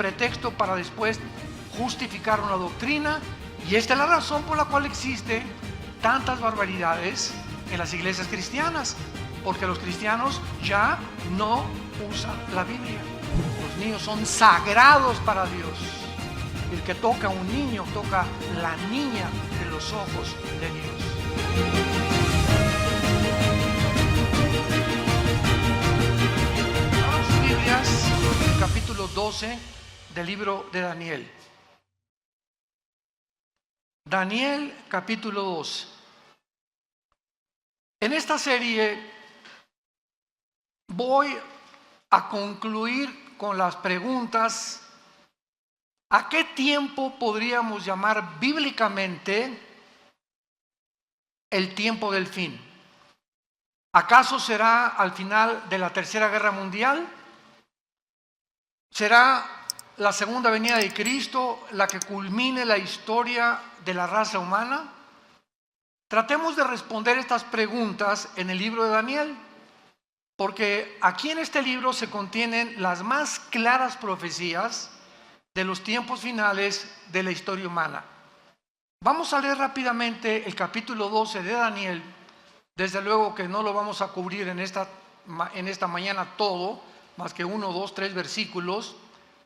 pretexto para después justificar una doctrina, y esta es la razón por la cual existen tantas barbaridades en las iglesias cristianas, porque los cristianos ya no usan la Biblia. Los niños son sagrados para Dios. El que toca a un niño toca la niña de los ojos de Dios. Abran sus Biblias, capítulo 12 del libro de Daniel. Daniel, capítulo 2. En esta serie voy a concluir con las preguntas: ¿a qué tiempo podríamos llamar bíblicamente el tiempo del fin? ¿Acaso será al final de la Tercera Guerra Mundial? ¿Será la segunda venida de Cristo la que culmine la historia de la raza humana? Tratemos de responder estas preguntas en el libro de Daniel, porque aquí en este libro se contienen las más claras profecías de los tiempos finales de la historia humana. Vamos a leer rápidamente el capítulo 12 de Daniel. Desde luego que no lo vamos a cubrir en esta mañana todo, más que 1, 2, 3 versículos,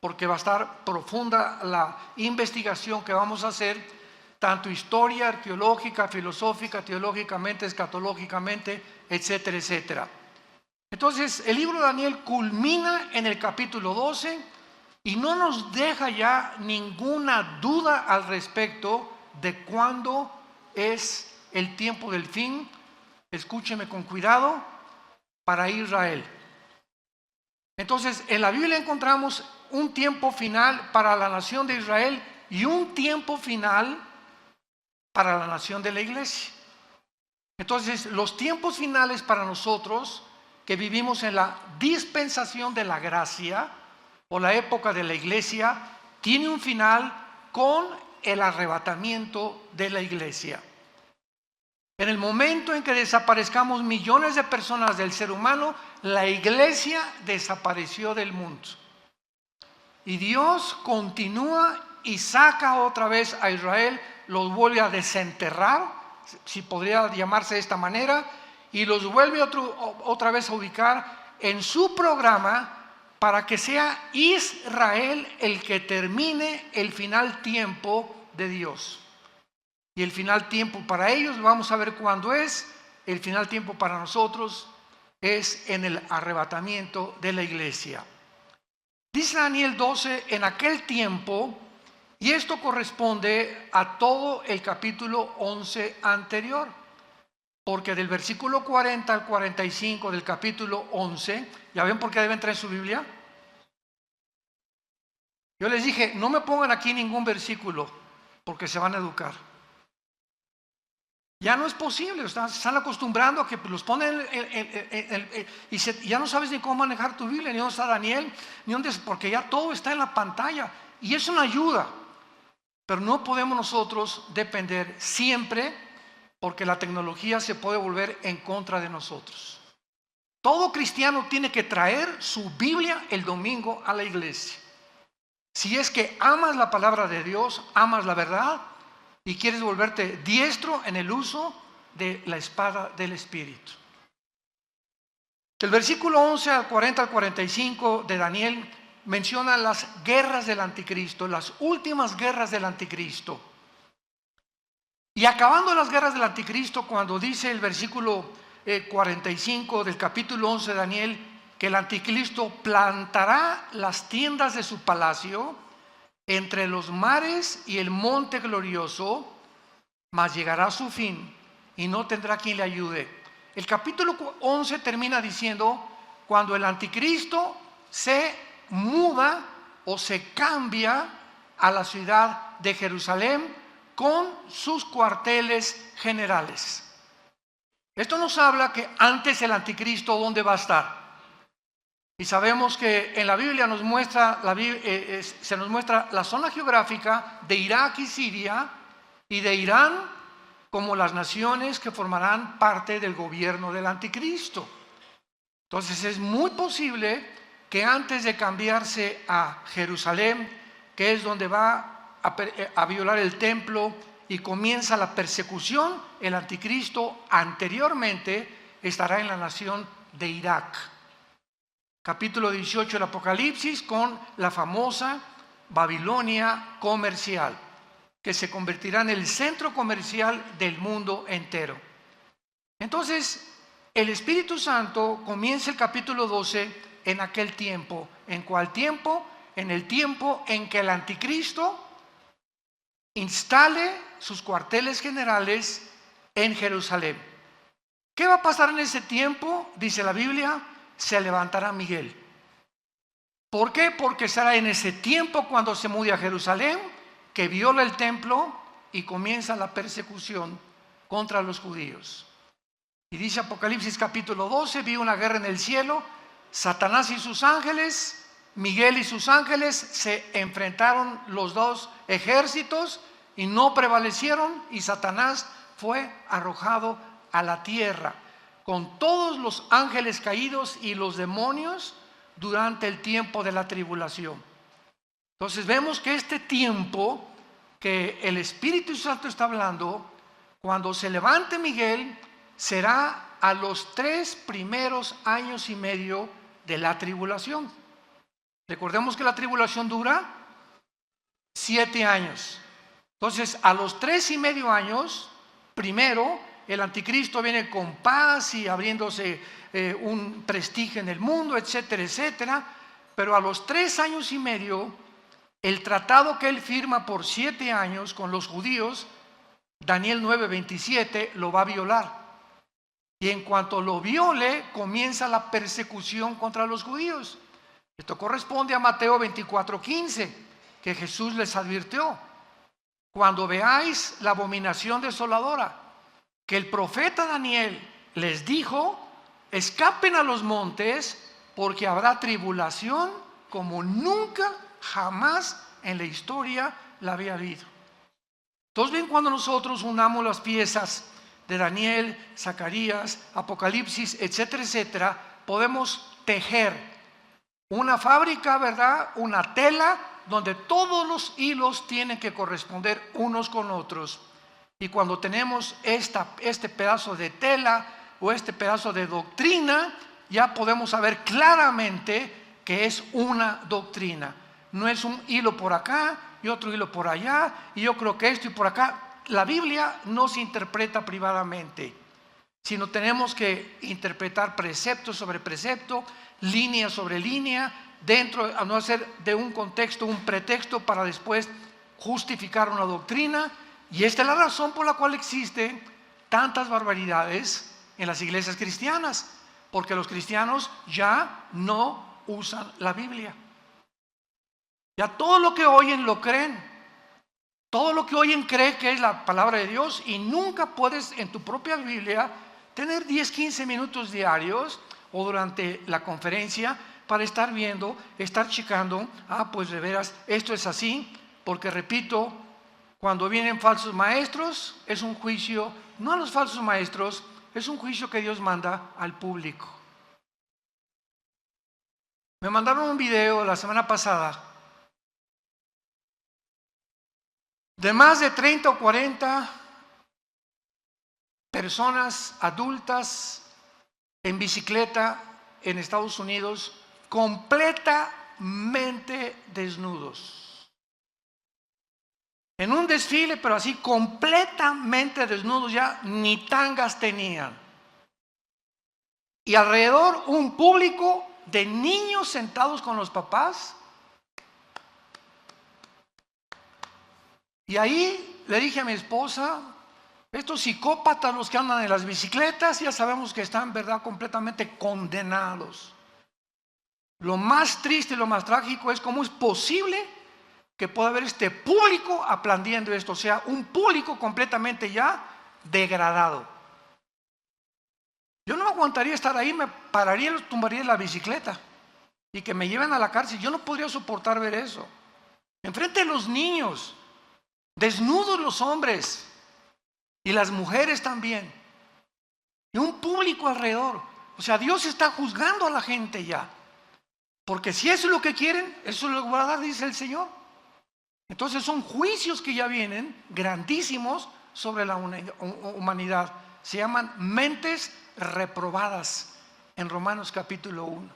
porque va a estar profunda la investigación que vamos a hacer, tanto historia, arqueológica, filosófica, teológicamente, escatológicamente, etcétera, etcétera. Entonces, el libro de Daniel culmina en el capítulo 12 y no nos deja ya ninguna duda al respecto de cuándo es el tiempo del fin. Escúcheme con cuidado: para Israel. Entonces, en la Biblia encontramos un tiempo final para la nación de Israel y un tiempo final para la nación de la iglesia. Entonces, los tiempos finales para nosotros que vivimos en la dispensación de la gracia o la época de la iglesia, tiene un final con el arrebatamiento de la iglesia. En el momento en que desaparezcamos millones de personas del ser humano, la iglesia desapareció del mundo. Y Dios continúa y saca otra vez a Israel, los vuelve a desenterrar, si podría llamarse de esta manera, y los vuelve otra vez a ubicar en su programa para que sea Israel el que termine el final tiempo de Dios. Y el final tiempo para ellos, vamos a ver cuándo es. El final tiempo para nosotros es en el arrebatamiento de la iglesia. Dice Daniel 12, en aquel tiempo, y esto corresponde a todo el capítulo 11 anterior, porque del versículo 40 al 45 del capítulo 11, ¿ya ven por qué deben traer su Biblia? Yo les dije, no me pongan aquí ningún versículo, porque se van a educar. Ya no es posible, se están acostumbrando a que los ponen y ya no sabes ni cómo manejar tu Biblia, ni dónde está Daniel, ni dónde, porque ya todo está en la pantalla, y es una ayuda, pero no podemos nosotros depender siempre, porque la tecnología se puede volver en contra de nosotros. Todo cristiano tiene que traer su Biblia el domingo a la iglesia. Si es que amas la palabra de Dios, amas la verdad y quieres volverte diestro en el uso de la espada del Espíritu. El versículo 11 al 40 al 45 de Daniel menciona las guerras del anticristo, las últimas guerras del anticristo. Y acabando las guerras del anticristo, cuando dice el versículo 45 del capítulo 11 de Daniel, que el anticristo plantará las tiendas de su palacio entre los mares y el monte glorioso, mas llegará a su fin y no tendrá quien le ayude. El capítulo 11 termina diciendo, cuando el anticristo se muda o se cambia a la ciudad de Jerusalén con sus cuarteles generales. Esto nos habla que antes el anticristo, ¿dónde va a estar? Y sabemos que en la Biblia se nos muestra la zona geográfica de Irak y Siria y de Irán como las naciones que formarán parte del gobierno del anticristo. Entonces es muy posible que antes de cambiarse a Jerusalén, que es donde va a violar el templo y comienza la persecución, el anticristo anteriormente estará en la nación de Irak. Capítulo 18 del Apocalipsis, con la famosa Babilonia comercial, que se convertirá en el centro comercial del mundo entero. Entonces, el Espíritu Santo comienza el capítulo 12 en aquel tiempo. ¿En cuál tiempo? En el tiempo en que el anticristo instale sus cuarteles generales en Jerusalén. ¿Qué va a pasar en ese tiempo? Dice la Biblia, se levantará Miguel. ¿Por qué? Porque será en ese tiempo cuando se mude a Jerusalén, que viola el templo y comienza la persecución contra los judíos. Y dice Apocalipsis capítulo 12, vi una guerra en el cielo, Satanás y sus ángeles, Miguel y sus ángeles, se enfrentaron los dos ejércitos y no prevalecieron, y Satanás fue arrojado a la tierra con todos los ángeles caídos y los demonios durante el tiempo de la tribulación. Entonces vemos que este tiempo que el Espíritu Santo está hablando, cuando se levante Miguel, será a los 3 primeros años y medio de la tribulación. Recordemos que la tribulación dura 7 años. Entonces, a los 3 y medio años, primero, el anticristo viene con paz y abriéndose un prestigio en el mundo, etcétera, etcétera. Pero a los 3 años y medio, el tratado que él firma por 7 años con los judíos, Daniel 9:27, lo va a violar. Y en cuanto lo viole, comienza la persecución contra los judíos. Esto corresponde a Mateo 24:15, que Jesús les advirtió: cuando veáis la abominación desoladora, que el profeta Daniel les dijo, escapen a los montes, porque habrá tribulación como nunca jamás en la historia la había habido. Entonces ven, cuando nosotros unamos las piezas de Daniel, Zacarías, Apocalipsis, etcétera, etcétera, podemos tejer una fábrica, ¿verdad? Una tela donde todos los hilos tienen que corresponder unos con otros. Y cuando tenemos este pedazo de tela o este pedazo de doctrina, ya podemos saber claramente que es una doctrina. No es un hilo por acá y otro hilo por allá, y yo creo que esto y por acá. La Biblia no se interpreta privadamente, sino tenemos que interpretar precepto sobre precepto, línea sobre línea, dentro, a no hacer de un contexto un pretexto para después justificar una doctrina. Y esta es la razón por la cual existen tantas barbaridades en las iglesias cristianas, porque los cristianos ya no usan la Biblia. Ya todo lo que oyen lo creen. Todo lo que oyen cree que es la palabra de Dios, y nunca puedes en tu propia Biblia tener 10-15 minutos diarios o durante la conferencia para estar viendo, estar checando, pues de veras esto es así, porque repito, cuando vienen falsos maestros es un juicio, no a los falsos maestros, es un juicio que Dios manda al público. Me mandaron un video la semana pasada de más de 30 o 40 personas adultas en bicicleta en Estados Unidos, completamente desnudos. En un desfile, pero así completamente desnudos, ya ni tangas tenían. Y alrededor un público de niños sentados con los papás. Y ahí le dije a mi esposa, estos psicópatas, los que andan en las bicicletas, ya sabemos que están, ¿verdad?, completamente condenados. Lo más triste y lo más trágico es cómo es posible que pueda haber este público aplaudiendo esto, o sea, un público completamente ya degradado. Yo no aguantaría estar ahí, me pararía y los tumbaría en la bicicleta y que me lleven a la cárcel. Yo no podría soportar ver eso. Enfrente de los niños, desnudos los hombres y las mujeres también, y un público alrededor. O sea, Dios está juzgando a la gente ya. Porque si eso es lo que quieren, eso es lo que va a dar, dice el Señor. Entonces son juicios que ya vienen, grandísimos, sobre la humanidad. Se llaman mentes reprobadas en Romanos capítulo 1.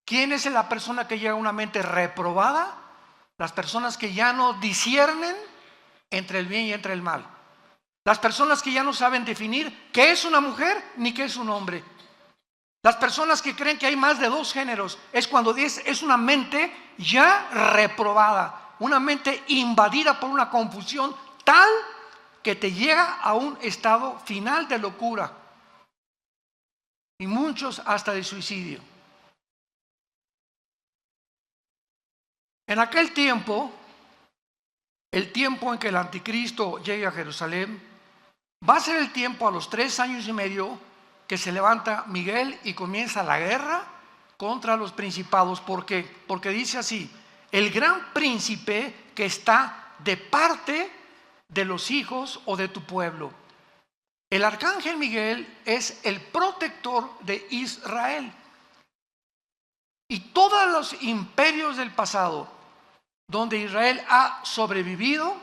¿Quién es la persona que llega a una mente reprobada? Las personas que ya no disciernen entre el bien y entre el mal. Las personas que ya no saben definir qué es una mujer ni qué es un hombre. Las personas que creen que hay más de dos géneros. Es cuando es una mente ya reprobada. Una mente invadida por una confusión tal que te llega a un estado final de locura. Y muchos hasta de suicidio. En aquel tiempo, el tiempo en que el anticristo llegue a Jerusalén, va a ser el tiempo a los 3 años y medio que se levanta Miguel y comienza la guerra contra los principados. ¿Por qué? Porque dice así: el gran príncipe que está de parte de los hijos o de tu pueblo. El arcángel Miguel es el protector de Israel. Y todos los imperios del pasado donde Israel ha sobrevivido,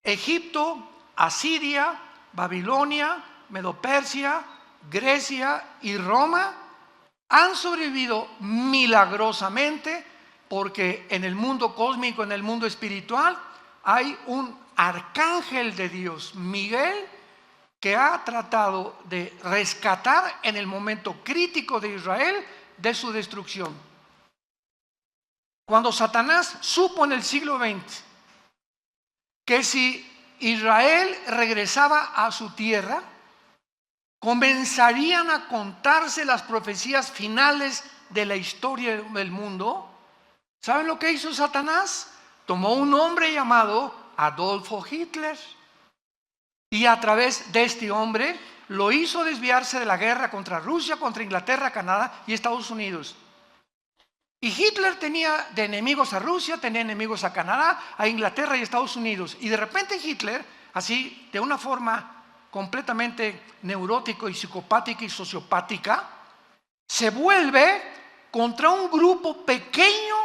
Egipto, Asiria, Babilonia, Medo-Persia, Grecia y Roma, han sobrevivido milagrosamente porque en el mundo cósmico, en el mundo espiritual, hay un arcángel de Dios, Miguel, que ha tratado de rescatar en el momento crítico de Israel de su destrucción. Cuando Satanás supo en el siglo XX que si Israel regresaba a su tierra, comenzarían a contarse las profecías finales de la historia del mundo, ¿saben lo que hizo Satanás? Tomó un hombre llamado Adolfo Hitler y a través de este hombre lo hizo desviarse de la guerra contra Rusia, contra Inglaterra, Canadá y Estados Unidos. Y Hitler tenía de enemigos a Rusia, tenía enemigos a Canadá, a Inglaterra y Estados Unidos. Y de repente Hitler, así de una forma completamente neurótica y psicopática y sociopática, se vuelve contra un grupo pequeño,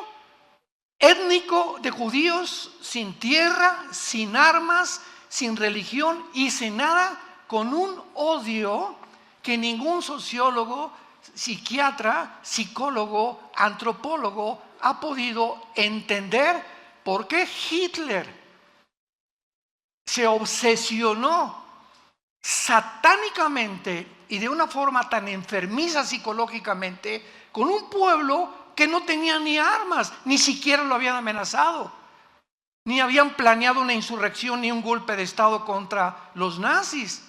étnico de judíos, sin tierra, sin armas, sin religión y sin nada, con un odio que ningún sociólogo, psiquiatra, psicólogo, antropólogo ha podido entender por qué Hitler se obsesionó satánicamente y de una forma tan enfermiza psicológicamente con un pueblo que no tenía ni armas, ni siquiera lo habían amenazado, ni habían planeado una insurrección ni un golpe de estado contra los nazis.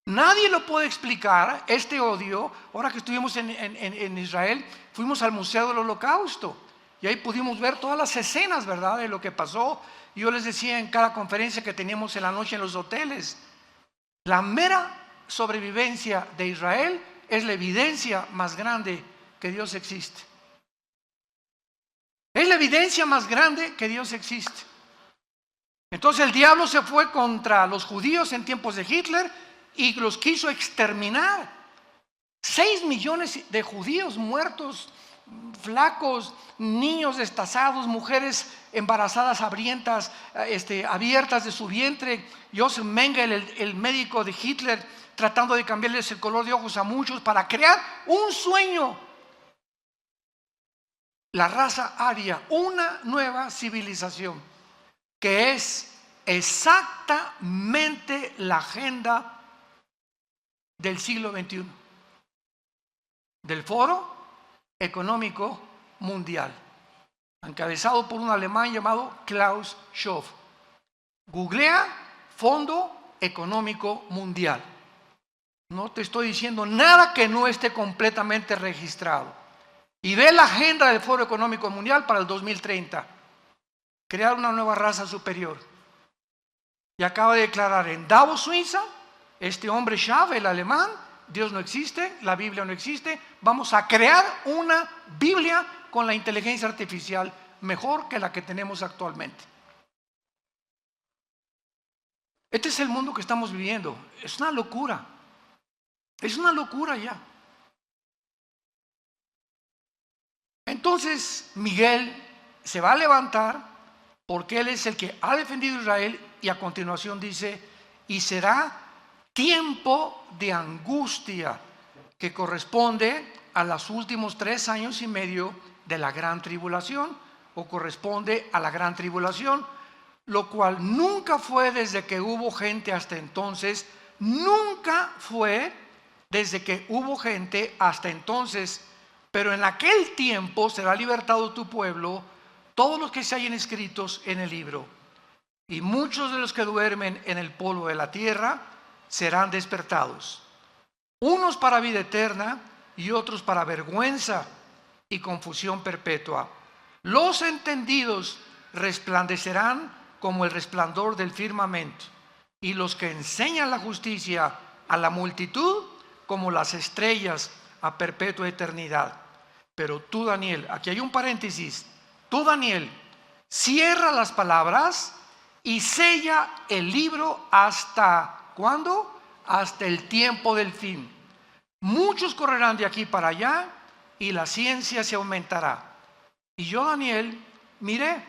Nadie lo puede explicar, este odio. Ahora que estuvimos en Israel, fuimos al Museo del Holocausto y ahí pudimos ver todas las escenas, ¿verdad?, de lo que pasó. Yo les decía en cada conferencia que teníamos en la noche en los hoteles, la mera sobrevivencia de Israel es la evidencia más grande que Dios existe. Es la evidencia más grande que Dios existe. Entonces el diablo se fue contra los judíos en tiempos de Hitler y los quiso exterminar. 6 millones de judíos muertos, flacos, niños destazados, mujeres embarazadas hambrientas, abiertas de su vientre. Joseph Mengele, el médico de Hitler, tratando de cambiarles el color de ojos a muchos para crear un sueño. La raza aria, una nueva civilización que es exactamente la agenda del siglo XXI, del Foro Económico Mundial, encabezado por un alemán llamado Klaus Schwab. Googlea Fondo Económico Mundial. No te estoy diciendo nada que no esté completamente registrado. Y ve la agenda del Foro Económico Mundial para el 2030. Crear una nueva raza superior. Y acaba de declarar en Davos, Suiza, este hombre Schwab, el alemán: Dios no existe, la Biblia no existe, vamos a crear una Biblia con la inteligencia artificial mejor que la que tenemos actualmente. Este es el mundo que estamos viviendo. Es una locura. Es una locura ya. Entonces Miguel se va a levantar porque él es el que ha defendido a Israel, y a continuación dice: y será tiempo de angustia que corresponde a los últimos 3 años y medio de la gran tribulación, o corresponde a la gran tribulación, lo cual nunca fue desde que hubo gente hasta entonces, nunca fue desde que hubo gente hasta entonces, pero en aquel tiempo será libertado tu pueblo, todos los que se hayan escritos en el libro, y muchos de los que duermen en el polvo de la tierra serán despertados, unos para vida eterna y otros para vergüenza y confusión perpetua. Los entendidos resplandecerán como el resplandor del firmamento, y los que enseñan la justicia a la multitud como las estrellas a perpetua eternidad. Pero tú, Daniel, aquí hay un paréntesis, tú, Daniel, cierra las palabras y sella el libro hasta ¿cuándo? Hasta el tiempo del fin. Muchos correrán de aquí para allá y la ciencia se aumentará. Y yo, Daniel, miré,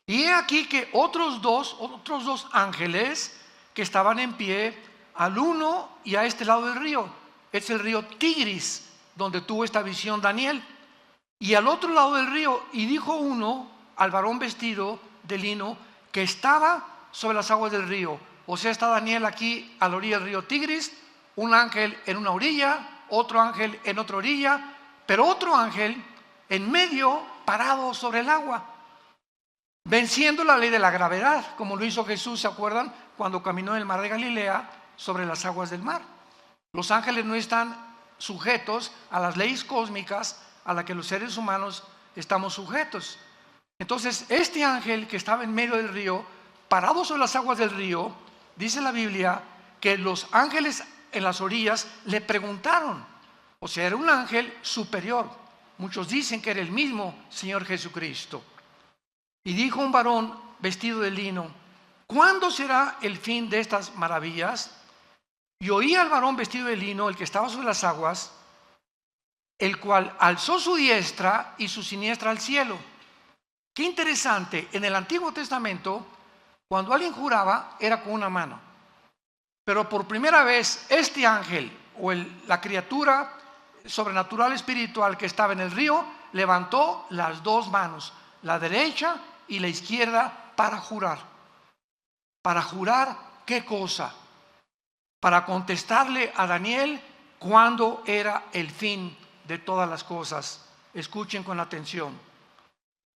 y he aquí que otros dos ángeles que estaban en pie, al uno y a este lado del río, es el río Tigris, donde tuvo esta visión Daniel, y al otro lado del río, y dijo uno al varón vestido de lino que estaba sobre las aguas del río. O sea, está Daniel aquí a la orilla del río Tigris, un ángel en una orilla, otro ángel en otra orilla, pero otro ángel en medio, parado sobre el agua, venciendo la ley de la gravedad, como lo hizo Jesús, ¿se acuerdan? Cuando caminó en el mar de Galilea sobre las aguas del mar. Los ángeles no están sujetos a las leyes cósmicas a las que los seres humanos estamos sujetos. Entonces, este ángel que estaba en medio del río, parado sobre las aguas del río, dice la Biblia que los ángeles en las orillas le preguntaron, o sea, era un ángel superior. Muchos dicen que era el mismo Señor Jesucristo. Y dijo un varón vestido de lino: ¿cuándo será el fin de estas maravillas? Y oí al varón vestido de lino, el que estaba sobre las aguas, el cual alzó su diestra y su siniestra al cielo. Qué interesante, en el Antiguo Testamento, cuando alguien juraba, era con una mano. Pero por primera vez, este ángel, o la criatura sobrenatural espiritual que estaba en el río, levantó las dos manos, la derecha y la izquierda, para jurar. ¿Para jurar qué cosa? Para contestarle a Daniel cuándo era el fin de todas las cosas. Escuchen con atención.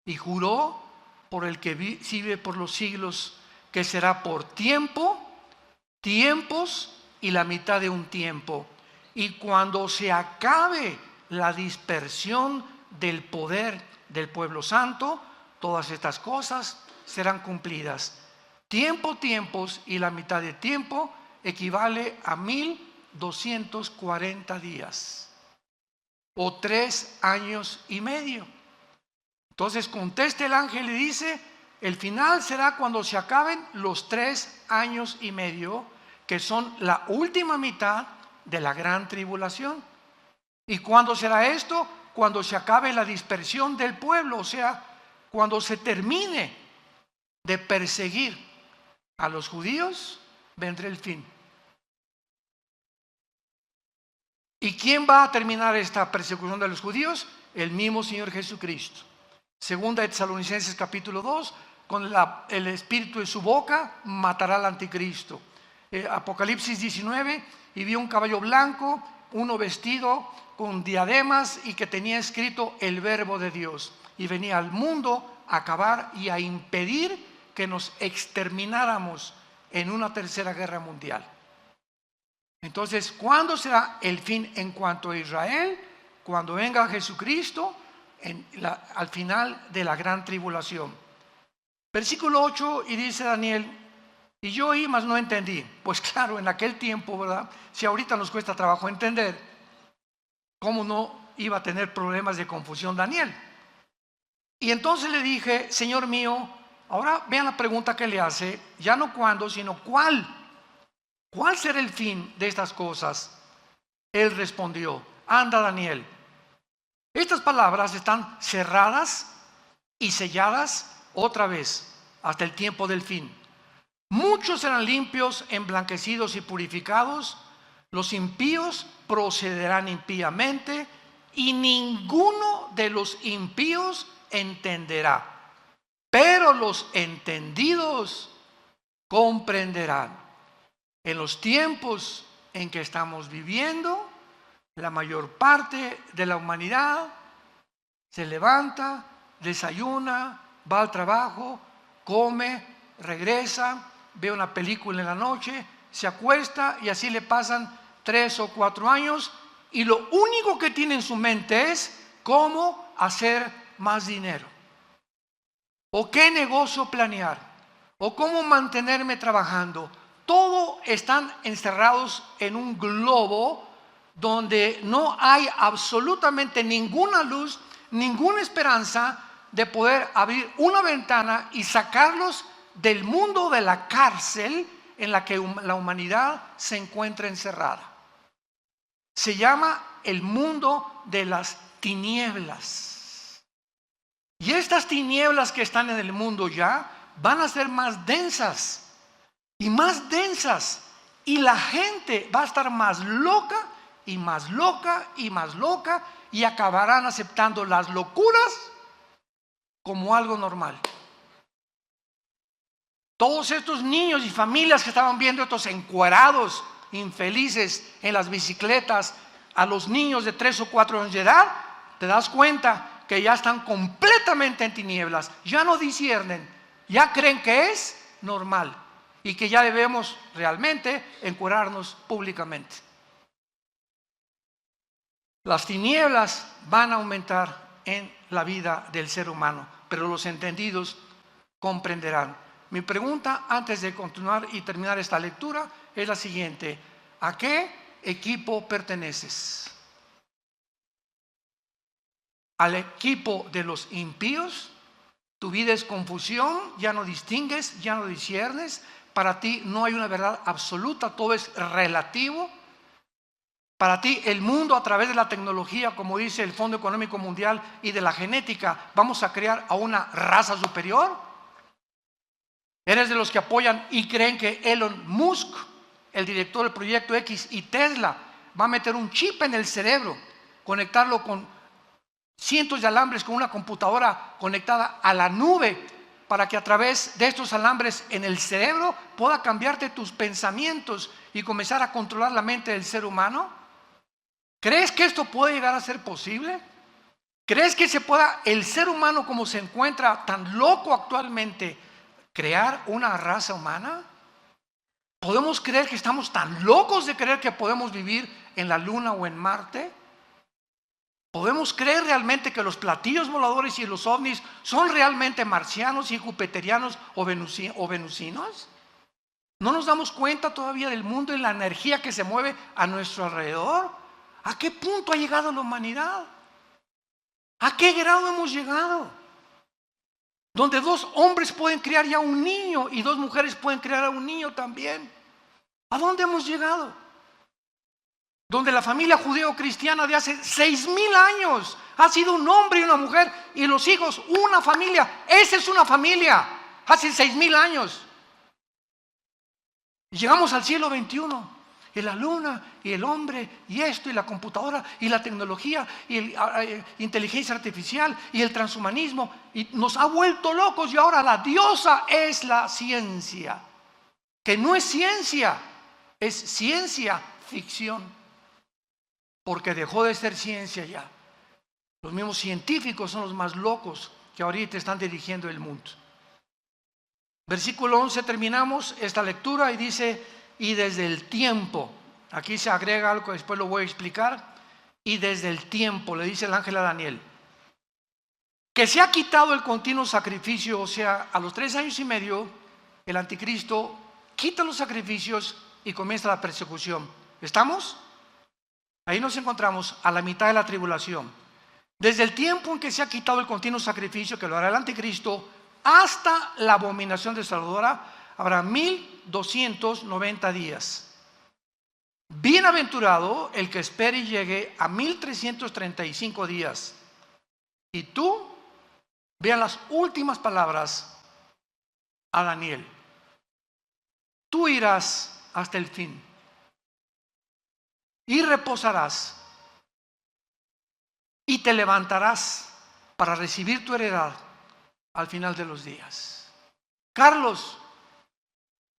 Y juró por el que vive por los siglos, que será por tiempo, tiempos y la mitad de un tiempo. Y cuando se acabe la dispersión del poder del pueblo santo, todas estas cosas serán cumplidas. Tiempo, tiempos y la mitad de tiempo equivale a 1240 días o 3 años y medio. Entonces contesta el ángel y dice: el final será cuando se acaben los 3 años y medio, que son la última mitad de la gran tribulación. ¿Y cuándo será esto? Cuando se acabe la dispersión del pueblo, o sea, cuando se termine de perseguir a los judíos, vendrá el fin. ¿Y quién va a terminar esta persecución de los judíos? El mismo Señor Jesucristo. Segunda de Tesalonicenses capítulo 2, con el espíritu de su boca matará al anticristo. Apocalipsis 19, y vio un caballo blanco, uno vestido con diademas y que tenía escrito el verbo de Dios, y venía al mundo a acabar y a impedir que nos extermináramos en una tercera guerra mundial. Entonces, ¿cuándo será el fin en cuanto a Israel? Cuando venga Jesucristo al final de la gran tribulación. Versículo 8, y dice Daniel: y yo oí, mas no entendí. Pues claro, en aquel tiempo, ¿verdad? Si ahorita nos cuesta trabajo entender, ¿cómo no iba a tener problemas de confusión Daniel? Y entonces le dije: Señor mío, ahora vean la pregunta que le hace, ya no cuándo, sino cuál. ¿Cuál será el fin de estas cosas? Él respondió: anda, Daniel, Estas palabras están cerradas y selladas otra vez hasta el tiempo del fin. Muchos serán limpios, emblanquecidos y purificados. Los impíos procederán impíamente y ninguno de los impíos entenderá. Pero los entendidos comprenderán. En los tiempos en que estamos viviendo, la mayor parte de la humanidad se levanta, desayuna, va al trabajo, come, regresa, ve una película en la noche, se acuesta y así le pasan 3 o 4 años y lo único que tiene en su mente es cómo hacer más dinero, o qué negocio planear, o cómo mantenerme trabajando. Todo están encerrados en un globo donde no hay absolutamente ninguna luz, ninguna esperanza de poder abrir una ventana y sacarlos del mundo de la cárcel en la que la humanidad se encuentra encerrada. Se llama el mundo de las tinieblas. Y estas tinieblas que están en el mundo ya van a ser más densas y más densas. Y la gente va a estar más loca y más loca y más loca y acabarán aceptando las locuras como algo normal. Todos estos niños y familias que estaban viendo estos encuerados infelices en las bicicletas a los niños de 3 o 4 años de edad, te das cuenta que ya están completamente en tinieblas, ya no disciernen, ya creen que es normal y que ya debemos realmente encuerarnos públicamente. Las tinieblas van a aumentar en la vida del ser humano, pero los entendidos comprenderán. Mi pregunta antes de continuar y terminar esta lectura es la siguiente: ¿a qué equipo perteneces? ¿Al equipo de los impíos? Tu vida es confusión, ya no distingues, ya no disciernes, para ti no hay una verdad absoluta, todo es relativo. Para ti el mundo, a través de la tecnología, como dice el Fondo Económico Mundial, y de la genética, vamos a crear a una raza superior. ¿Eres de los que apoyan y creen que Elon Musk, el director del Proyecto X, y Tesla va a meter un chip en el cerebro, conectarlo con cientos de alambres, con una computadora conectada a la nube, para que a través de estos alambres en el cerebro pueda cambiarte tus pensamientos y comenzar a controlar la mente del ser humano? ¿Crees que esto puede llegar a ser posible? ¿Crees que se pueda, el ser humano como se encuentra tan loco actualmente, crear una raza humana? ¿Podemos creer que estamos tan locos de creer que podemos vivir en la Luna o en Marte? ¿Podemos creer realmente que los platillos voladores y los ovnis son realmente marcianos y jupiterianos o venusinos? ¿No nos damos cuenta todavía del mundo y la energía que se mueve a nuestro alrededor? ¿A qué punto ha llegado la humanidad? ¿A qué grado hemos llegado? Donde 2 hombres pueden criar ya un niño y 2 mujeres pueden criar a un niño también. ¿A dónde hemos llegado? Donde la familia judeo-cristiana de hace 6,000 años ha sido un hombre y una mujer y los hijos, una familia. Esa es una familia, hace 6,000 años. Y llegamos al siglo XXI, y la luna, y el hombre, y esto, y la computadora, y la tecnología, y la inteligencia artificial, y el transhumanismo, y nos ha vuelto locos. Y ahora la diosa es la ciencia, que no es ciencia, es ciencia ficción. Porque dejó de ser ciencia ya. Los mismos científicos son los más locos que ahorita están dirigiendo el mundo. Versículo 11, terminamos esta lectura y dice: y desde el tiempo, aquí se agrega algo que después lo voy a explicar, y desde el tiempo, le dice el ángel a Daniel, que se ha quitado el continuo sacrificio. O sea, a los 3 años y medio, el anticristo quita los sacrificios y comienza la persecución. ¿Estamos? Ahí nos encontramos a la mitad de la tribulación. Desde el tiempo en que se ha quitado el continuo sacrificio, que lo hará el anticristo, hasta la abominación desoladora, habrá 1290 días. Bienaventurado el que espere y llegue a 1335 días. y tú vean las últimas palabras a Daniel. Tú irás hasta el fin y reposarás y te levantarás para recibir tu heredad al final de los días. Carlos,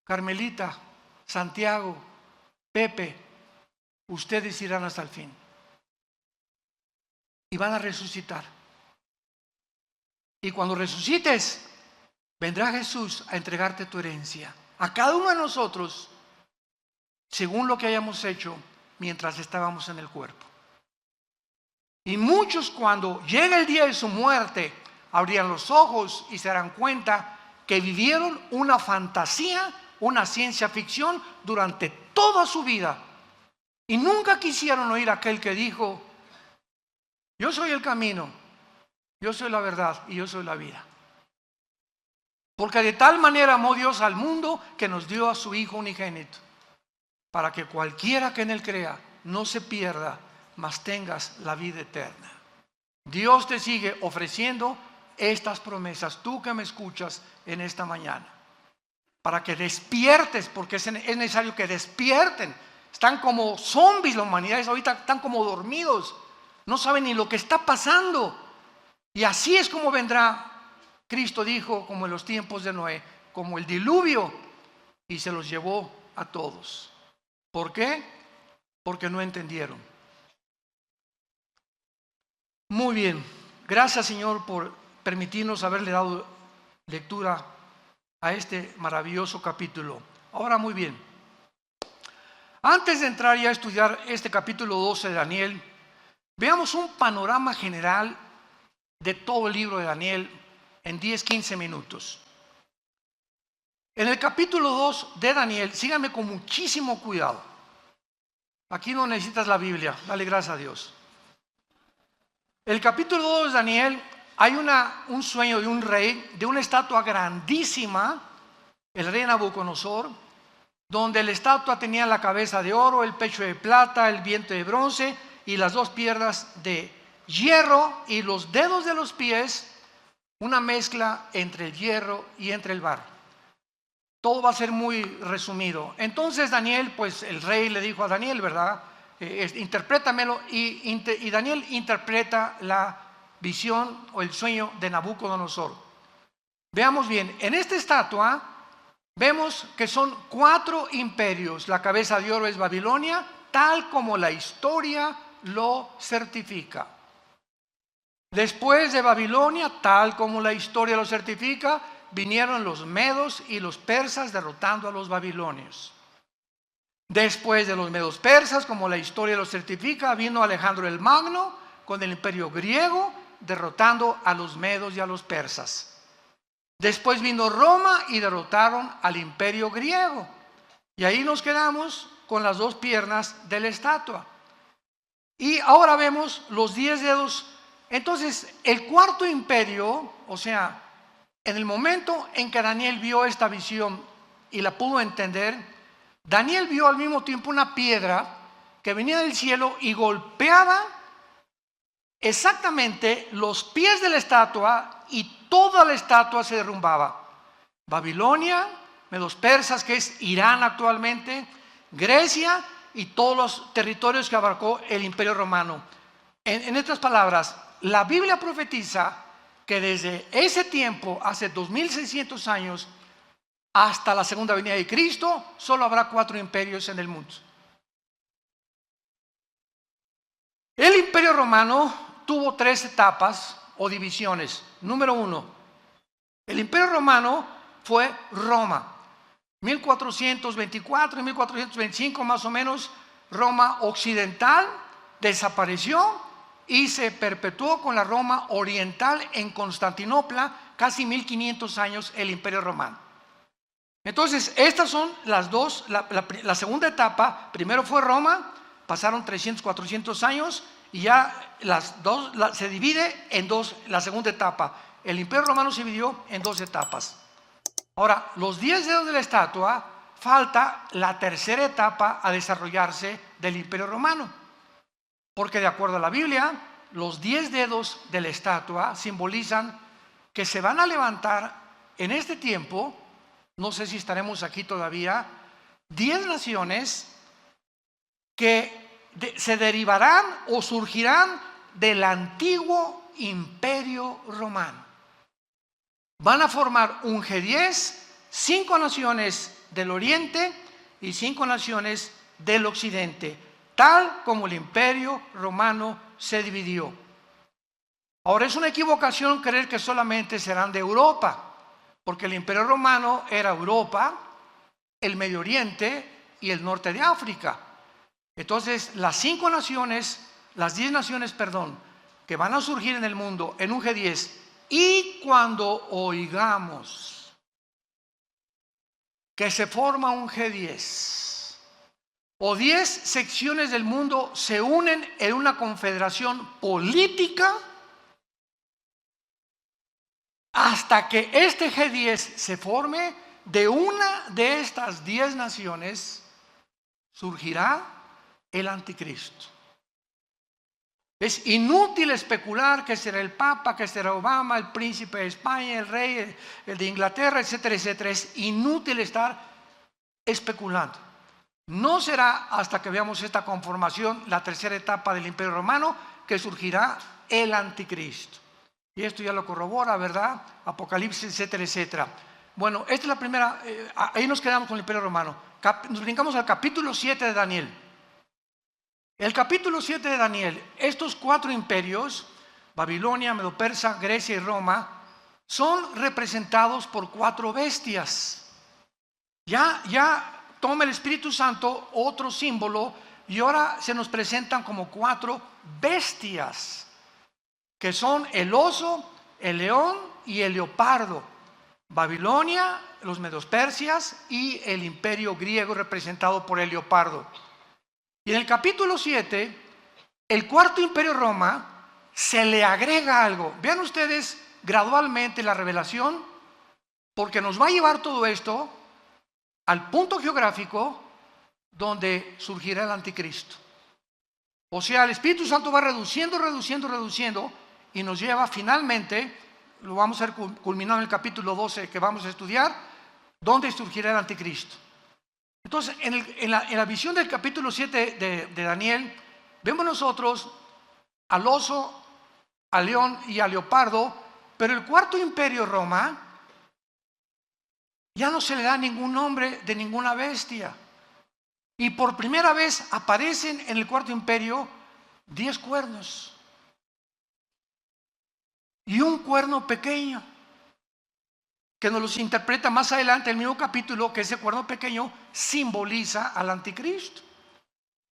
Carmelita, Santiago, Pepe, ustedes irán hasta el fin y van a resucitar. Y cuando resucites, vendrá Jesús a entregarte tu herencia a cada uno de nosotros según lo que hayamos hecho mientras estábamos en el cuerpo. Y muchos, cuando llega el día de su muerte, abrirán los ojos y se darán cuenta que vivieron una fantasía, una ciencia ficción durante toda su vida. Y nunca quisieron oír a aquel que dijo: yo soy el camino, yo soy la verdad y yo soy la vida. Porque de tal manera amó Dios al mundo que nos dio a su Hijo unigénito, para que cualquiera que en él crea no se pierda, mas tengas la vida eterna. Dios te sigue ofreciendo estas promesas, tú que me escuchas en esta mañana, para que despiertes, porque es necesario que despierten. Están como zombies la humanidad, ahorita están como dormidos, no saben ni lo que está pasando. Y así es como vendrá. Cristo dijo, como en los tiempos de Noé, como el diluvio, y se los llevó a todos. ¿Por qué? Porque no entendieron. Muy bien, gracias Señor por permitirnos haberle dado lectura a este maravilloso capítulo. Ahora muy bien, antes de entrar ya a estudiar este capítulo 12 de Daniel, veamos un panorama general de todo el libro de Daniel en 10-15 minutos. En el capítulo 2 de Daniel, síganme con muchísimo cuidado. Aquí no necesitas la Biblia, dale gracias a Dios. El capítulo 2 de Daniel, hay un sueño de un rey, de una estatua grandísima, el rey Nabucodonosor, donde la estatua tenía la cabeza de oro, el pecho de plata, el vientre de bronce y las dos piernas de hierro y los dedos de los pies, una mezcla entre el hierro y entre el barro. Todo va a ser muy resumido. Entonces Daniel, pues el rey le dijo a Daniel, ¿verdad? Interprétamelo, y Daniel interpreta la visión o el sueño de Nabucodonosor. Veamos bien, en esta estatua vemos que son 4 imperios. La cabeza de oro es Babilonia, tal como la historia lo certifica. Después de Babilonia, tal como la historia lo certifica, vinieron los medos y los persas derrotando a los babilonios. Después de los medos persas, como la historia lo certifica, vino Alejandro el Magno con el imperio griego, derrotando a los medos y a los persas. Después vino Roma y derrotaron al imperio griego. Y ahí nos quedamos con las 2 piernas de la estatua. Y ahora vemos los 10 dedos. Entonces, el 4.º imperio, o sea, en el momento en que Daniel vio esta visión y la pudo entender, Daniel vio al mismo tiempo una piedra que venía del cielo y golpeaba exactamente los pies de la estatua y toda la estatua se derrumbaba. Babilonia, medos persas, que es Irán actualmente, Grecia y todos los territorios que abarcó el imperio romano. En estas palabras, la Biblia profetiza que desde ese tiempo, hace 2600 años, hasta la segunda venida de Cristo, solo habrá 4 imperios en el mundo. El imperio romano tuvo 3 etapas o divisiones. Número 1, el imperio romano fue Roma. 1424 y 1425 más o menos, Roma occidental desapareció y se perpetuó con la Roma oriental en Constantinopla, casi 1500 años el imperio romano. Entonces, estas son las dos, la segunda etapa. Primero fue Roma, pasaron 300, 400 años y ya se divide en 2, la segunda etapa. El imperio romano se dividió en 2 etapas. Ahora, los 10 dedos de la estatua, falta la tercera etapa a desarrollarse del imperio romano. Porque de acuerdo a la Biblia, los 10 dedos de la estatua simbolizan que se van a levantar en este tiempo, no sé si estaremos aquí todavía, 10 naciones que se derivarán o surgirán del antiguo imperio romano. Van a formar un G10, 5 naciones del oriente y 5 naciones del occidente, tal como el imperio romano se dividió. Ahora, es una equivocación creer que solamente serán de Europa, porque el imperio romano era Europa, el Medio Oriente y el norte de África. Entonces, las 5 naciones, las 10 naciones, perdón, que van a surgir en el mundo en un G10, y cuando oigamos que se forma un G10 o 10 secciones del mundo se unen en una confederación política, hasta que este G10 se forme, de una de estas 10 naciones surgirá el anticristo. Es inútil especular que será el Papa, que será Obama, el príncipe de España, el rey, el de Inglaterra, etcétera, etcétera. Es inútil estar especulando. No será hasta que veamos esta conformación, la tercera etapa del Imperio Romano, que surgirá el anticristo. Y esto ya lo corrobora, ¿verdad? Apocalipsis, etcétera, etcétera. Bueno, esta es la primera, ahí nos quedamos con el Imperio Romano. Nos brincamos al capítulo 7 de Daniel. El capítulo 7 de Daniel, estos 4 imperios, Babilonia, Medo-Persa, Grecia y Roma, son representados por 4 bestias. Ya toma el Espíritu Santo otro símbolo y ahora se nos presentan como 4 bestias, que son el oso, el león y el leopardo. Babilonia, los Medos-Persias y el imperio griego representado por el leopardo. Y en el capítulo 7, el cuarto imperio Roma, se le agrega algo. Vean ustedes gradualmente la revelación, porque nos va a llevar todo esto al punto geográfico donde surgirá el anticristo. O sea, el Espíritu Santo va reduciendo y nos lleva finalmente, lo vamos a ver culminado en el capítulo 12 que vamos a estudiar, donde surgirá el anticristo. Entonces, en la visión del capítulo 7 de Daniel, vemos nosotros al oso, al león y al leopardo, pero el cuarto imperio Roma ya no se le da ningún nombre de ninguna bestia. Y por primera vez aparecen en el cuarto imperio 10 cuernos y un cuerno pequeño, que nos los interpreta más adelante el mismo capítulo, que ese cuerno pequeño simboliza al anticristo.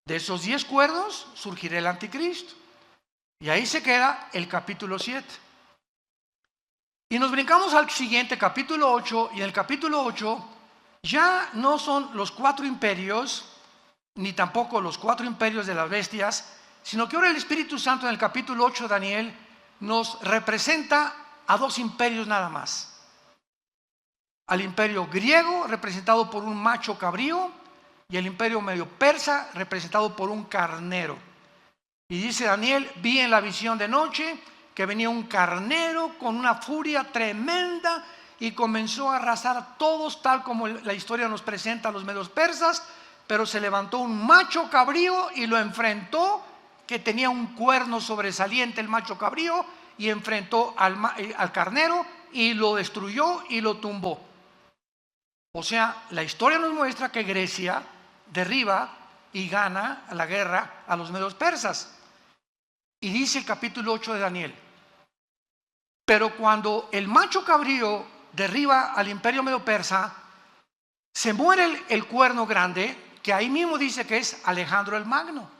De esos 10 cuernos surgirá el anticristo. Y ahí se queda el capítulo 7. Y nos brincamos al siguiente, capítulo 8, y en el capítulo 8 ya no son los 4 imperios, ni tampoco los 4 imperios de las bestias, sino que ahora el Espíritu Santo en el capítulo 8 de Daniel nos representa a 2 imperios nada más. Al imperio griego, representado por un macho cabrío, y el imperio medio persa, representado por un carnero. Y dice Daniel: vi en la visión de noche que venía un carnero con una furia tremenda y comenzó a arrasar a todos, tal como la historia nos presenta a los medios persas, pero se levantó un macho cabrío y lo enfrentó, que tenía un cuerno sobresaliente el macho cabrío, y enfrentó al carnero y lo destruyó y lo tumbó. O sea, la historia nos muestra que Grecia derriba y gana la guerra a los medios persas. Y dice el capítulo 8 de Daniel: pero cuando el macho cabrío derriba al imperio medio persa, se muere el cuerno grande, que ahí mismo dice que es Alejandro el Magno,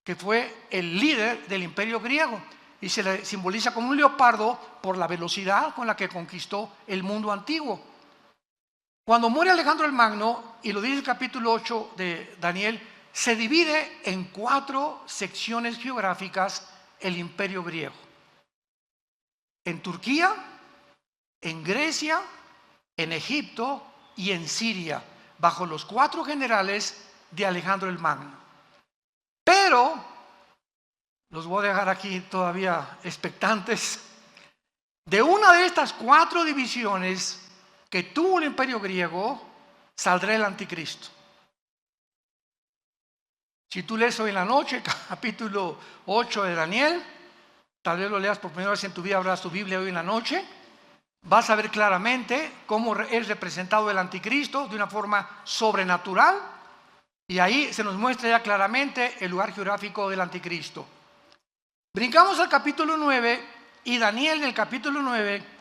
que fue el líder del imperio griego, y se le simboliza como un leopardo por la velocidad con la que conquistó el mundo antiguo. Cuando muere Alejandro el Magno, y lo dice el capítulo 8 de Daniel, se divide en 4 secciones geográficas el imperio griego. En Turquía, en Grecia, en Egipto y en Siria, bajo los 4 generales de Alejandro el Magno. Pero los voy a dejar aquí todavía expectantes. De una de estas 4 divisiones que tuvo el imperio griego, saldrá el anticristo. Si tú lees hoy en la noche, capítulo 8 de Daniel, tal vez lo leas por primera vez en tu vida, abras tu Biblia hoy en la noche, vas a ver claramente cómo es representado el anticristo de una forma sobrenatural, y ahí se nos muestra ya claramente el lugar geográfico del anticristo. Brincamos al capítulo 9, y Daniel en el capítulo 9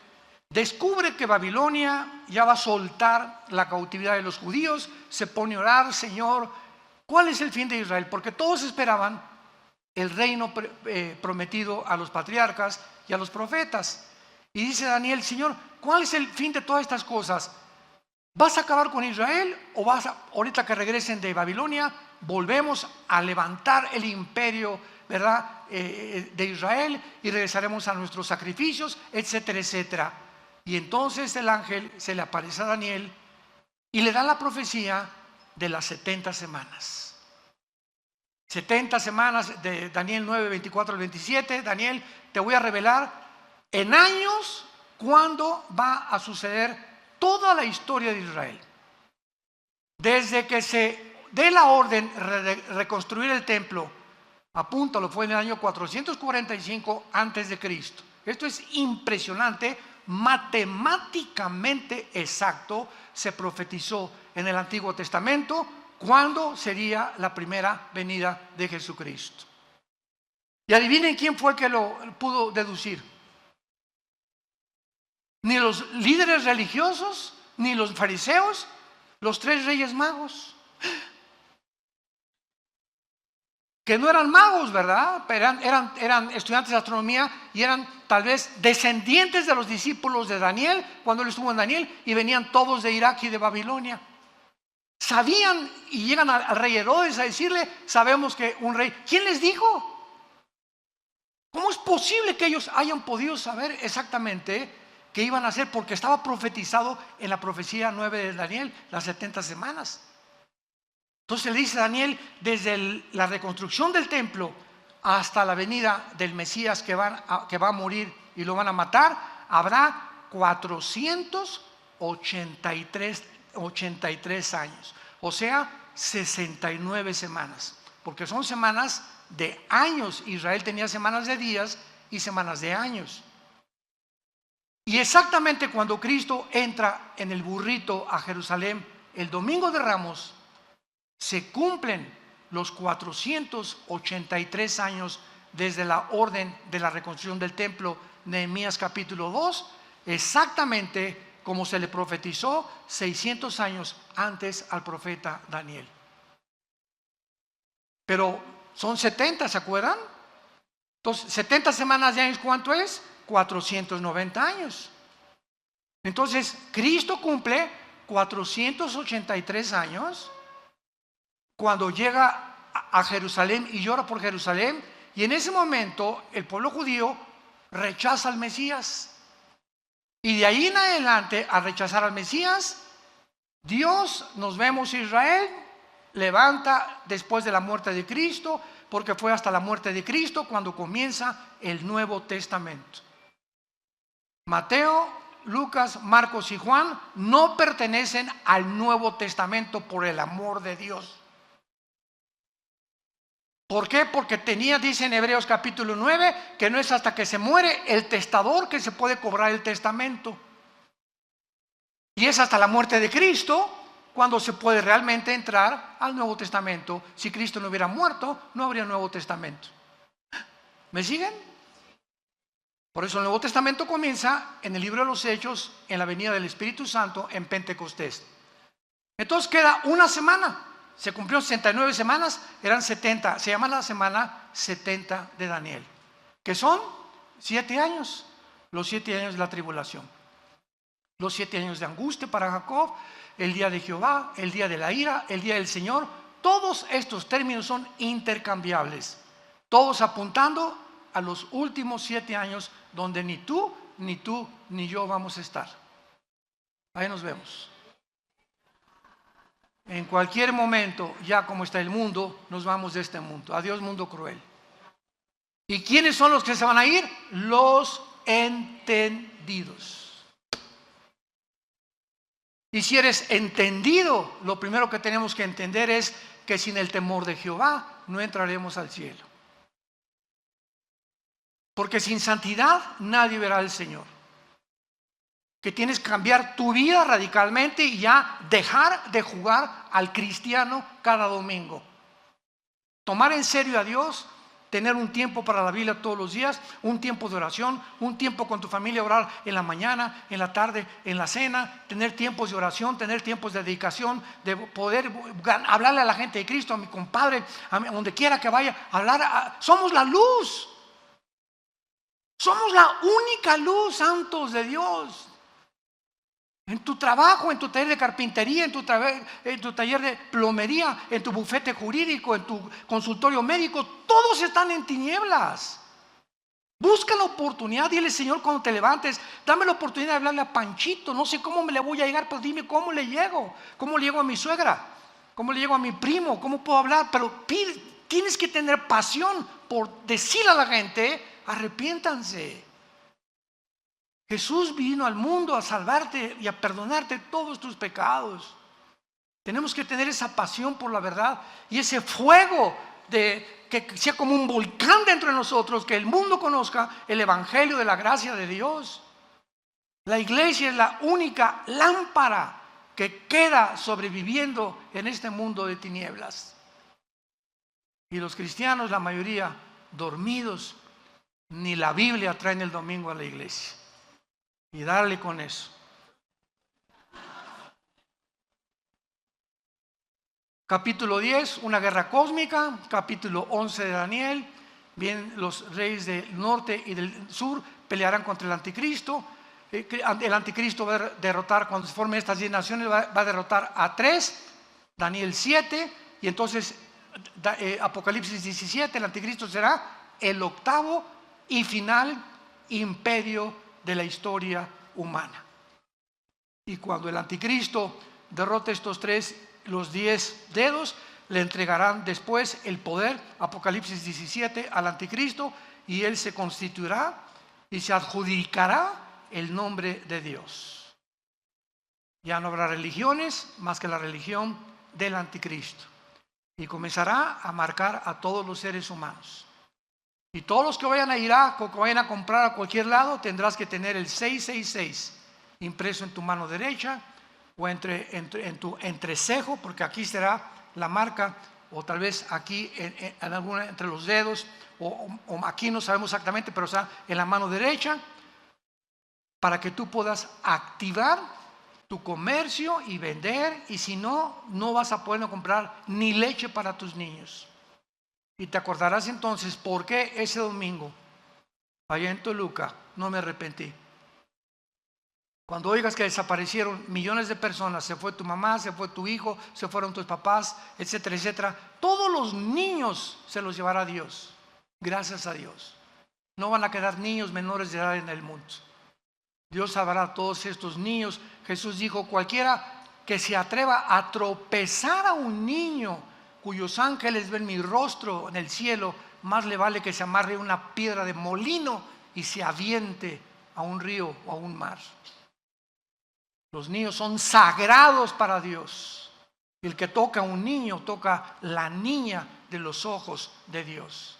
descubre que Babilonia ya va a soltar la cautividad de los judíos, se pone a orar: Señor, ¿cuál es el fin de Israel? Porque todos esperaban el reino prometido a los patriarcas y a los profetas. Y dice Daniel: Señor, ¿cuál es el fin de todas estas cosas? ¿Vas a acabar con Israel o ahorita que regresen de Babilonia, volvemos a levantar el imperio, ¿verdad?, de Israel, y regresaremos a nuestros sacrificios, etcétera, etcétera? Y entonces el ángel se le aparece a Daniel y le da la profecía de las 70 semanas. 70 semanas de Daniel 9, 24 al 27. Daniel, te voy a revelar en años cuándo va a suceder toda la historia de Israel. Desde que se dé la orden de reconstruir el templo, apúntalo, fue en el año 445 antes de Cristo. Esto es impresionante, matemáticamente exacto. Se profetizó en el Antiguo Testamento cuándo sería la primera venida de Jesucristo. Y adivinen quién fue que lo pudo deducir. Ni los líderes religiosos, ni los fariseos, los 3 reyes magos. Que no eran magos, ¿verdad? Pero eran estudiantes de astronomía y eran tal vez descendientes de los discípulos de Daniel cuando él estuvo en Daniel, y venían todos de Irak y de Babilonia. Sabían, y llegan al rey Herodes a decirle: sabemos que un rey. ¿Quién les dijo? ¿Cómo es posible que ellos hayan podido saber exactamente qué iban a hacer? Porque estaba profetizado en la profecía 9 de Daniel, las 70 semanas. Entonces le dice a Daniel: desde la reconstrucción del templo hasta la venida del Mesías que va a morir y lo van a matar, habrá 483 años, o sea, 69 semanas, porque son semanas de años. Israel tenía semanas de días y semanas de años. Y exactamente cuando Cristo entra en el burrito a Jerusalén el domingo de Ramos, se cumplen los 483 años desde la orden de la reconstrucción del templo, Nehemías capítulo 2, exactamente como se le profetizó 600 años antes al profeta Daniel. Pero son 70, ¿se acuerdan? Entonces, 70 semanas de años, ¿cuánto es? 490 años. Entonces, Cristo cumple 483 años cuando llega a Jerusalén y llora por Jerusalén, y en ese momento el pueblo judío rechaza al Mesías. Y de ahí en adelante, al rechazar al Mesías, Dios, nos vemos, Israel levanta después de la muerte de Cristo, porque fue hasta la muerte de Cristo cuando comienza el Nuevo Testamento. Mateo, Lucas, Marcos y Juan no pertenecen al Nuevo Testamento, por el amor de Dios. ¿Por qué? Porque dice en Hebreos capítulo 9, que no es hasta que se muere el testador que se puede cobrar el testamento. Y es hasta la muerte de Cristo cuando se puede realmente entrar al Nuevo Testamento. Si Cristo no hubiera muerto, no habría Nuevo Testamento. ¿Me siguen? Por eso el Nuevo Testamento comienza en el libro de los Hechos, en la venida del Espíritu Santo, en Pentecostés. Entonces queda una semana. Se cumplió 69 semanas, eran 70. Se llama la semana 70 de Daniel, que son 7 años. Los 7 años de la tribulación. Los 7 años de angustia para Jacob, el día de Jehová, el día de la ira, el día del Señor. Todos estos términos son intercambiables, todos apuntando a los últimos 7 años donde ni tú, ni yo vamos a estar. Ahí nos vemos. En cualquier momento, ya como está el mundo, nos vamos de este mundo. Adiós, mundo cruel. ¿Y quiénes son los que se van a ir? Los entendidos. Y si eres entendido, lo primero que tenemos que entender es que sin el temor de Jehová no entraremos al cielo. Porque sin santidad nadie verá al Señor. Que tienes que cambiar tu vida radicalmente y ya dejar de jugar al cristiano cada domingo. Tomar en serio a Dios, tener un tiempo para la Biblia todos los días, un tiempo de oración, un tiempo con tu familia, orar en la mañana, en la tarde, en la cena, tener tiempos de oración, tener tiempos de dedicación, de poder hablarle a la gente de Cristo, a mi compadre, a donde quiera que vaya, somos la luz. Somos la única luz, santos de Dios. En tu trabajo, en tu taller de carpintería, en tu taller de plomería, en tu bufete jurídico, en tu consultorio médico, todos están en tinieblas. Busca la oportunidad, dile: Señor, cuando te levantes, dame la oportunidad de hablarle a Panchito. No sé cómo me le voy a llegar, pero dime cómo le llego. ¿Cómo le llego a mi suegra? ¿Cómo le llego a mi primo? ¿Cómo puedo hablar? Pero tienes que tener pasión por decirle a la gente: arrepiéntanse. Jesús vino al mundo a salvarte y a perdonarte todos tus pecados. Tenemos que tener esa pasión por la verdad y ese fuego que sea como un volcán dentro de nosotros, que el mundo conozca el evangelio de la gracia de Dios. La iglesia es la única lámpara que queda sobreviviendo en este mundo de tinieblas. Y los cristianos, la mayoría, dormidos, ni la Biblia traen el domingo a la iglesia. Y darle con eso. Capítulo 10, una guerra cósmica. Capítulo 11 de Daniel. Bien, los reyes del norte y del sur pelearán contra el anticristo. El anticristo va a derrotar, cuando se formen estas 10 naciones, va a derrotar a 3. Daniel 7. Y entonces Apocalipsis 17, el anticristo será el octavo y final imperio de la historia humana. Y cuando el anticristo derrote estos 3, los 10 dedos, le entregarán después el poder, Apocalipsis 17, al anticristo, y él se constituirá y se adjudicará el nombre de Dios. Ya no habrá religiones más que la religión del anticristo, y comenzará a marcar a todos los seres humanos. Y todos los que vayan a Irak o que vayan a comprar a cualquier lado, tendrás que tener el 666 impreso en tu mano derecha o en tu entrecejo, porque aquí será la marca, o tal vez aquí en alguna entre los dedos, o aquí no sabemos exactamente, pero está en la mano derecha, para que tú puedas activar tu comercio y vender. Y si no, no vas a poder comprar ni leche para tus niños. Y te acordarás entonces por qué ese domingo, allá en Toluca, no me arrepentí. Cuando oigas que desaparecieron millones de personas, se fue tu mamá, se fue tu hijo, se fueron tus papás, etcétera, etcétera, todos los niños se los llevará Dios. Gracias a Dios. No van a quedar niños menores de edad en el mundo. Dios salvará a todos estos niños. Jesús dijo: cualquiera que se atreva a tropezar a un niño cuyos ángeles ven mi rostro en el cielo, más le vale que se amarre una piedra de molino y se aviente a un río o a un mar. Los niños son sagrados para Dios. El que toca a un niño toca la niña de los ojos de Dios.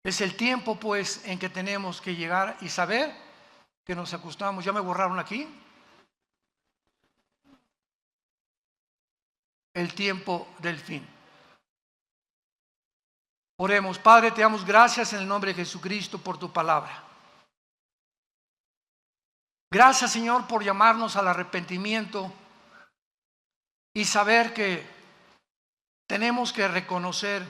Es el tiempo, pues, en que tenemos que llegar y saber que nos acostamos. ¿Ya me borraron aquí? El tiempo del fin. Oremos. Padre, te damos gracias en el nombre de Jesucristo por tu palabra. Gracias, Señor, por llamarnos al arrepentimiento y saber que tenemos que reconocer